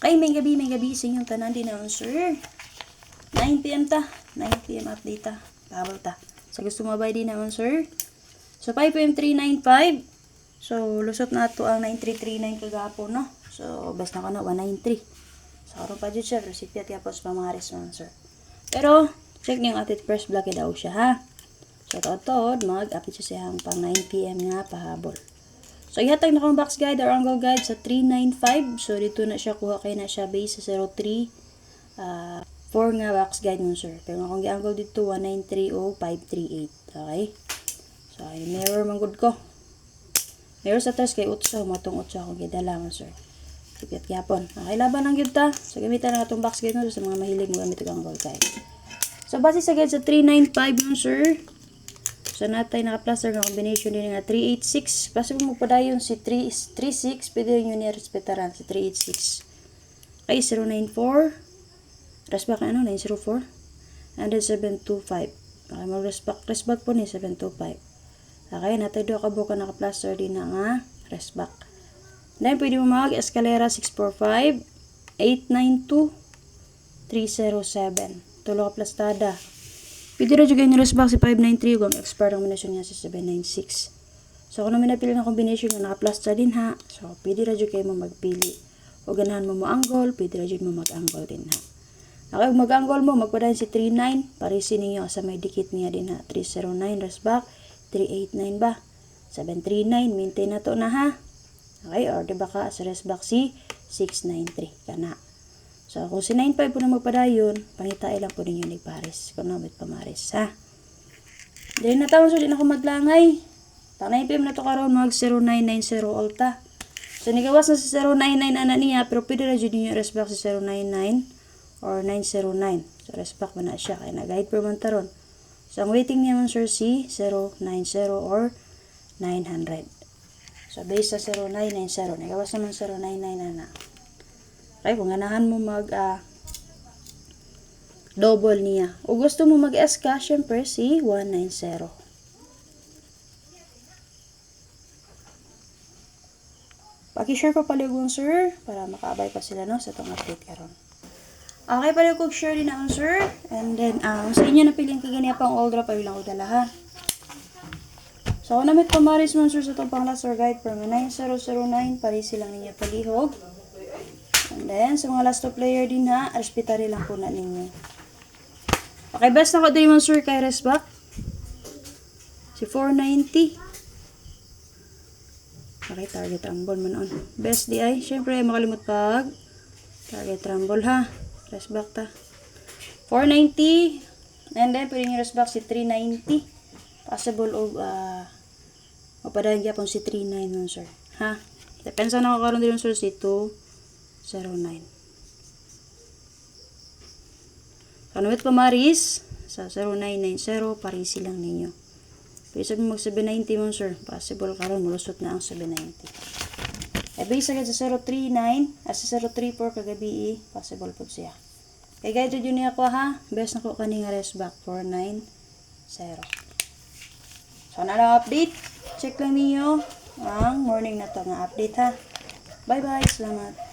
Ay, may gabi sa inyong tanan din naman, sir. 9 PM ta. 9 PM update ta. Pahabol ta. Sa gusto mabay din naman, sir. So, 5 PM 395. So, lusot na ito ang 9339 kagapon, no? So, best na ka na, 193. So, karoon pa dyan siya. Recipient yapos pamaharis naman, sir. Pero, check niyo ang atit first block daw siya, ha? So, totod, mag-update siya siyang pang 9 PM nga pahabol. So, ihatag na kong box guide or angle guide sa 395. So, dito na siya kuha kay na siya base sa 03. 4 nga box guide mo, sir. Pero kung i-angle dito, 193 o 538. Okay? So, yung mirror manggod ko. Mirror sa test kay utso. Matong utso akong gidala mo, sir. Sipit yapon. Okay, laban ang gid ta. So, gamitan na itong box guide mo sa mga mahilig mo gamit ang angle guide. So, base sa guide sa 395 mo, sir. So, natay naka-plaster ng combination din nga 386. Basta mo magpadayon si 336. Pwede rin yun ni-respetaran si 386. Okay, 094. Resback na ano, 904. And then 725. Okay, mag-resback po ni 725. Okay, natay doon kabuka naka-plaster din na nga resback. Then, pwede mo mag-escalera 645. 892. 307. Tulo ka plastada. Pwede rin yung resback si 593 kung expert ang combination niya si 796. So, kung namin napili ng combination na naka-plaster din ha. So, pwede rin kayo mo magpili. O ganahan mo mo-angle, pwede rin mo mag-angle din ha. Okay, kung mag-angle mo, magpadahin si 39. Parisin ninyo sa may dikit niya din ha. 309 resback, 389 ba? 739, maintain na to na ha. Okay, or diba ka sa resback si 693 kana. So, kung si 95 po na magpadayon, pangitay lang po ninyo ni Paris. Kung namit pamaris, ha? Dahil natawang sulit ako maglangay. Pang 9 PM na to karoon, mag 0990 alta. So, nigawas na si 099 ana niya, pero pwede na dyan ninyo resback si 099 or 909. So, resback ba na siya? Kaya nag-guide per man taron. So, ang waiting niya man, sir, si 090 or 900. So, base sa 0990. Nigawas naman 099 ana. Okay, kung ganahan mo double niya. O gusto mo mag-S ka, syempre si 190. Paki-share pa paligong, sir, para makaabay pa sila, no, sa itong update karon. Okay, paligong share din ako, sir. And then, sa inyo napiling kaganiya pang old drop, ay lang ko dala, ha. So, kung namit pamaris mo, sir, sa itong pang last or guide, from 9009, parisi lang ninyo palihog. And then, sa mga last two player din ha, respetary lang po na ninyo. Okay, best na ko din mo, sir, kay resback. Si 490. Okay, target rumble man on. Best di ay. Siyempre, makalimot pag target rumble ha. Resback ta. 490. And then, pwede nyo resback si 390. Possible o mapadahan gyapon si 39 nun, sir. Ha? Depensa na ko karon din, sir, si 209. Kanawit pamaris sa 0990, parisi lang ninyo. Pwede sabi mag 790 mo, sir. Possible karon mulusot na ang 790. E base agad sa 039, sa 034 kagabi, possible po siya. Kaya guide yun niya ko ha. Best na ko kaning resback 490. So, na lang update. Check lang niyo ang morning na to nga update ha. Bye bye. Salamat.